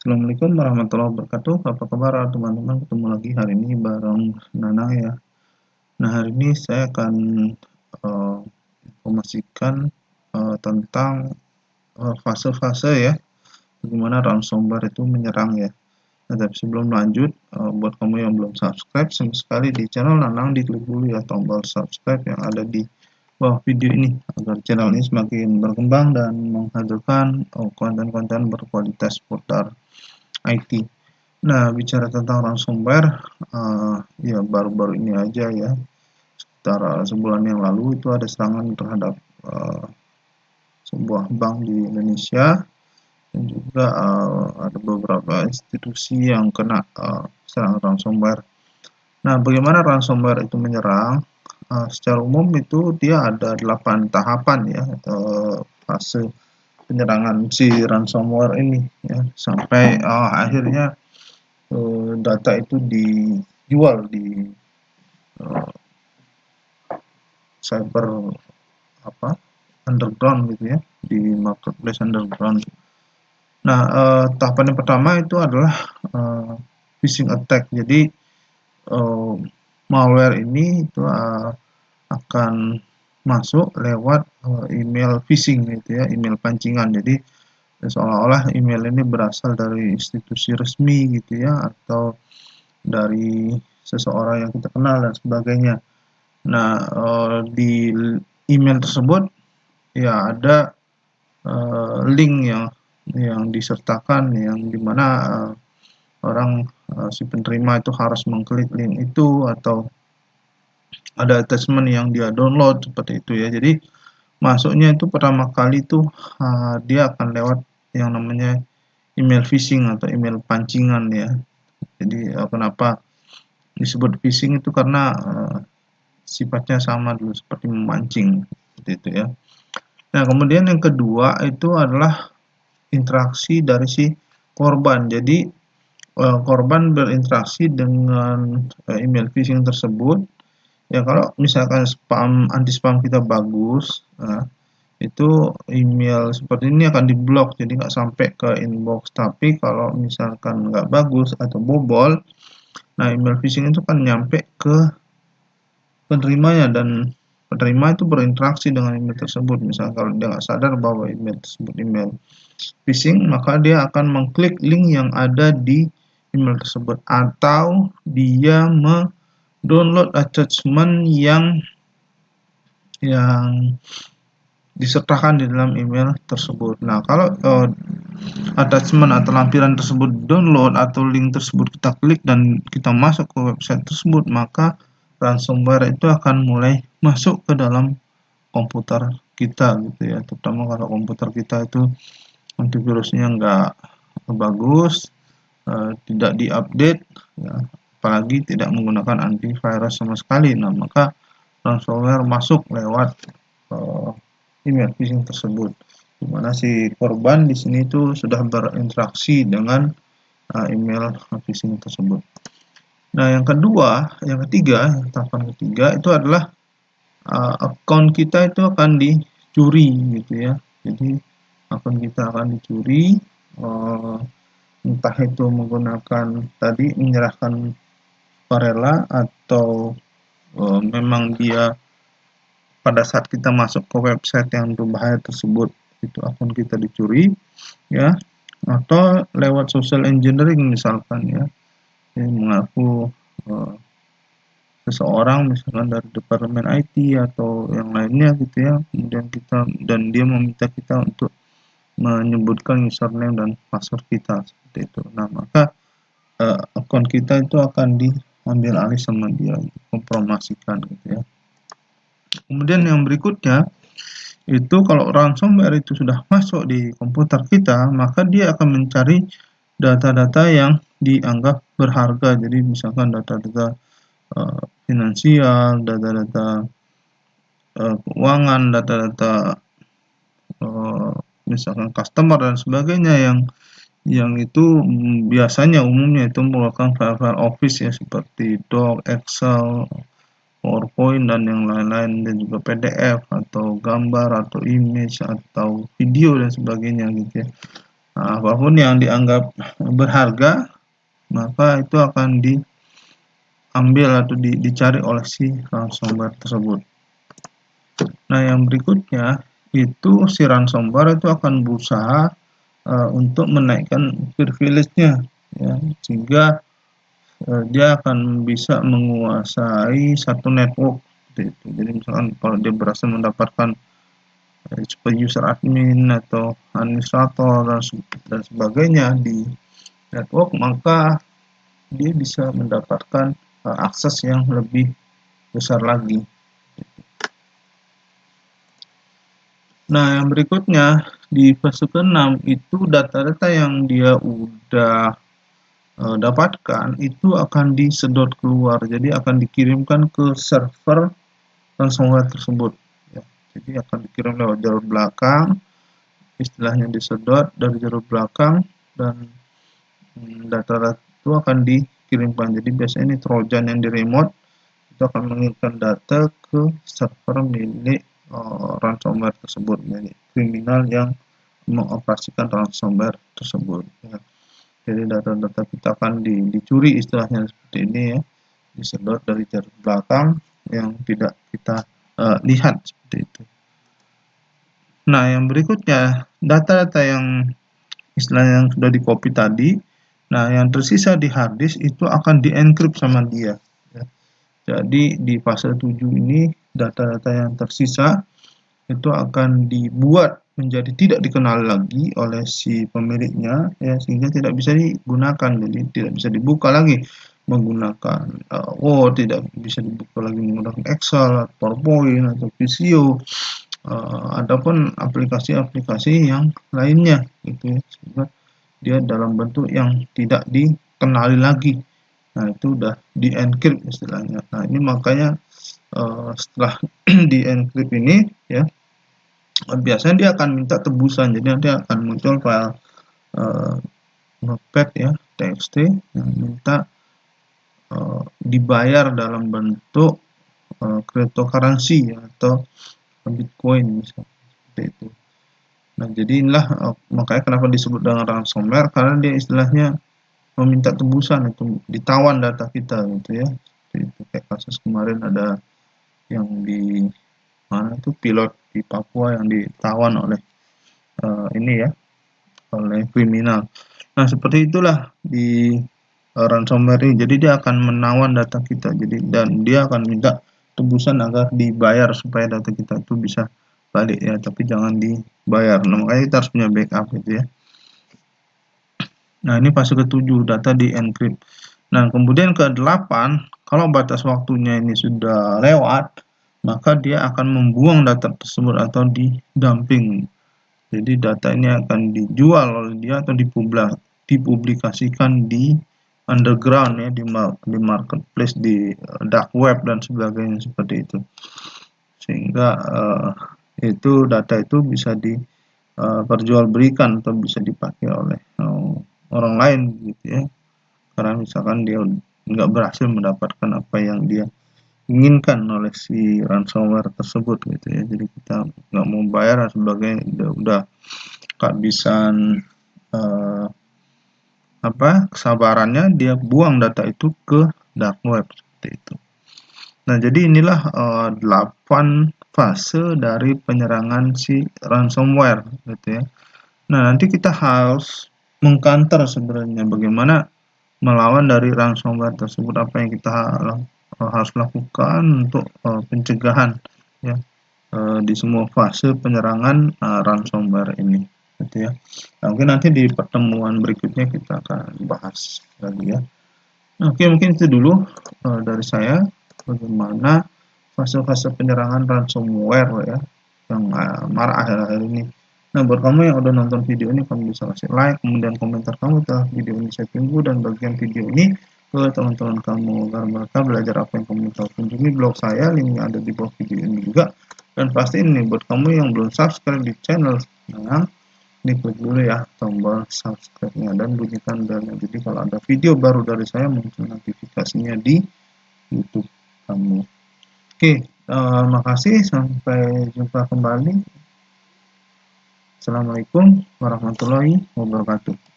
Assalamualaikum warahmatullahi wabarakatuh. Apa kabar teman-teman? Ketemu lagi hari ini bareng Nanang ya. Nah, hari ini saya akan eh, informasikan tentang fase-fase ya, bagaimana ransomware itu menyerang ya. Nah, tapi sebelum lanjut, buat kamu yang belum subscribe, sama sekali di channel Nanang diklik dulu ya tombol subscribe yang ada di bawah video ini agar channel ini semakin berkembang dan menghadirkan konten-konten berkualitas seputar IT. Nah, bicara tentang ransomware, ya baru-baru ini aja ya, sekitar sebulan yang lalu itu ada serangan terhadap sebuah bank di Indonesia dan juga ada beberapa institusi yang kena serangan ransomware. Nah, bagaimana ransomware itu menyerang? Secara umum itu dia ada 8 tahapan ya, fase penyerangan si ransomware ini ya, sampai akhirnya data itu dijual di uh, cyber apa underground gitu ya, di marketplace underground. Nah, tahapan yang pertama itu adalah phishing attack. Jadi uh, malware ini itu akan masuk lewat email phishing gitu ya, email pancingan. Jadi seolah-olah email ini berasal dari institusi resmi gitu ya, atau dari seseorang yang kita kenal dan sebagainya. Nah, di email tersebut ya ada link yang disertakan yang dimana orang si penerima itu harus mengklik link itu, atau ada attachment yang dia download seperti itu ya. Jadi masuknya itu pertama kali itu dia akan lewat yang namanya email phishing atau email pancingan ya. Jadi kenapa disebut phishing itu karena sifatnya sama dulu seperti memancing seperti itu ya. Nah, kemudian yang kedua itu adalah interaksi dari si korban. Jadi korban berinteraksi dengan email phishing tersebut. Ya, kalau misalkan anti spam kita bagus, itu email seperti ini akan diblok, jadi nggak sampai ke inbox. Tapi kalau misalkan nggak bagus atau bobol, nah email phishing itu kan nyampe ke penerimanya, dan penerima itu berinteraksi dengan email tersebut. Misalnya kalau dia nggak sadar bahwa email tersebut email phishing, maka dia akan mengklik link yang ada di email tersebut, atau dia mendownload attachment yang disertakan di dalam email tersebut. Nah, kalau attachment atau lampiran tersebut download atau link tersebut kita klik dan kita masuk ke website tersebut, maka ransomware itu akan mulai masuk ke dalam komputer kita gitu ya. Terutama kalau komputer kita itu antivirusnya nggak bagus, tidak diupdate ya, apalagi tidak menggunakan antivirus sama sekali. Nah, maka ransomware masuk lewat email phishing tersebut, di mana si korban di sini itu sudah berinteraksi dengan email phishing tersebut. Nah, yang ketiga, tahapan ketiga itu adalah akun kita itu akan dicuri gitu ya. Jadi akun kita akan dicuri, entah itu menggunakan tadi menyerahkan sukarela, atau memang dia pada saat kita masuk ke website yang berbahaya tersebut itu akun kita dicuri ya, atau lewat social engineering misalkan ya, mengaku seseorang misalkan dari departemen IT atau yang lainnya gitu ya, kemudian dia meminta kita untuk menyebutkan username dan password kita seperti itu. Nah, maka akun kita itu akan diambil alih sama dia, kompromasikan gitu ya. Kemudian yang berikutnya itu kalau ransomware itu sudah masuk di komputer kita, maka dia akan mencari data-data yang dianggap berharga. Jadi misalkan data-data finansial, data-data keuangan, data-data misalkan customer dan sebagainya, yang itu biasanya umumnya itu merupakan file-file office ya, seperti doc, Excel, PowerPoint dan yang lain-lain, dan juga PDF atau gambar atau image atau video dan sebagainya gitu ya. apapun yang dianggap berharga, maka itu akan diambil atau dicari oleh si ransomware tersebut. Nah, yang berikutnya itu si ransomware itu akan berusaha untuk menaikkan privilege-nya, ya, sehingga dia akan bisa menguasai satu network seperti itu. Jadi misalkan kalau dia berhasil mendapatkan seperti user admin atau administrator dan sebagainya di network, maka dia bisa mendapatkan akses yang lebih besar lagi. Nah, yang berikutnya di fase ke-6 itu data-data yang dia udah dapatkan itu akan disedot keluar, jadi akan dikirimkan ke server ransomware tersebut. Ya. Jadi akan dikirim lewat jalur belakang, istilahnya disedot dari jalur belakang, dan data-data itu akan dikirimkan. Jadi biasanya ini trojan yang di remote itu akan mengirimkan data ke server milik ransomware tersebut, milik kriminal yang mengoperasikan ransomware tersebut. Ya. Jadi data-data kita akan dicuri, istilahnya seperti ini ya, disedot dari jalur belakang yang tidak kita lihat seperti itu. Nah, yang berikutnya data-data yang istilahnya yang sudah di copy tadi, nah yang tersisa di hard disk itu akan di-encrypt sama dia. Ya. Jadi di fase 7 ini data-data yang tersisa itu akan dibuat menjadi tidak dikenal lagi oleh si pemiliknya, ya, sehingga tidak bisa digunakan, jadi tidak bisa dibuka lagi menggunakan Word, tidak bisa dibuka lagi menggunakan Excel, PowerPoint atau Visio, ataupun aplikasi-aplikasi yang lainnya gitu ya, sehingga dia dalam bentuk yang tidak dikenali lagi. Nah, itu udah di-encrypt istilahnya. Nah, ini makanya setelah di-encrypt ini ya, biasanya dia akan minta tebusan, jadi nanti akan muncul file notepad ya, txt yang minta dibayar dalam bentuk cryptocurrency ya, atau bitcoin misalnya seperti itu. Nah, jadi inilah makanya kenapa disebut dengan ransomware, karena dia istilahnya meminta tebusan, itu ditawan data kita gitu ya. Itu kayak kasus kemarin ada yang di mana itu pilot di Papua yang ditawan oleh ini ya, oleh kriminal. Nah, seperti itulah di ransomware ini. Jadi dia akan menawan data kita. Jadi dan dia akan minta tebusan agar dibayar supaya data kita itu bisa balik ya, tapi jangan dibayar. Nah, makanya kita harus punya backup gitu ya. Nah, ini fase ke-7, data di-encrypt. Nah, kemudian ke-8, kalau batas waktunya ini sudah lewat, maka dia akan membuang data tersebut atau di-dumping. Jadi data ini akan dijual oleh dia atau dipublikasikan di underground ya, di marketplace, di dark web dan sebagainya seperti itu. Sehingga itu data itu bisa diperjualbelikan atau bisa dipakai oleh orang lain gitu ya. Karena misalkan dia nggak berhasil mendapatkan apa yang dia inginkan oleh si ransomware tersebut gitu ya. Jadi kita nggak mau bayar dan sebagainya, udah kehabisan kesabarannya, dia buang data itu ke dark web seperti itu. Nah, jadi inilah 8 fase dari penyerangan si ransomware gitu ya. Nah, nanti kita harus mengcounter sebenarnya bagaimana melawan dari ransomware tersebut, apa yang kita harus lakukan untuk pencegahan ya di semua fase penyerangan ransomware ini gitu ya. Nah, mungkin nanti di pertemuan berikutnya kita akan bahas lagi ya. Oke, mungkin itu dulu dari saya bagaimana fase-fase penyerangan ransomware ya yang marak akhir-akhir ini. Nah, buat kamu yang udah nonton video ini, kamu bisa kasih like, kemudian komentar kamu setelah video ini saya tunggu, dan bagian video ini ke teman-teman kamu agar mereka belajar apa yang kamu tahu. Kunjungi blog saya, linknya ada di bawah video ini juga. Dan pasti ini buat kamu yang belum subscribe di channel saya, diklik dulu ya tombol subscribe-nya dan bunyikan belnya. Jadi kalau ada video baru dari saya muncul notifikasinya di YouTube kamu. Oke, makasih, sampai jumpa kembali. Assalamualaikum warahmatullahi wabarakatuh.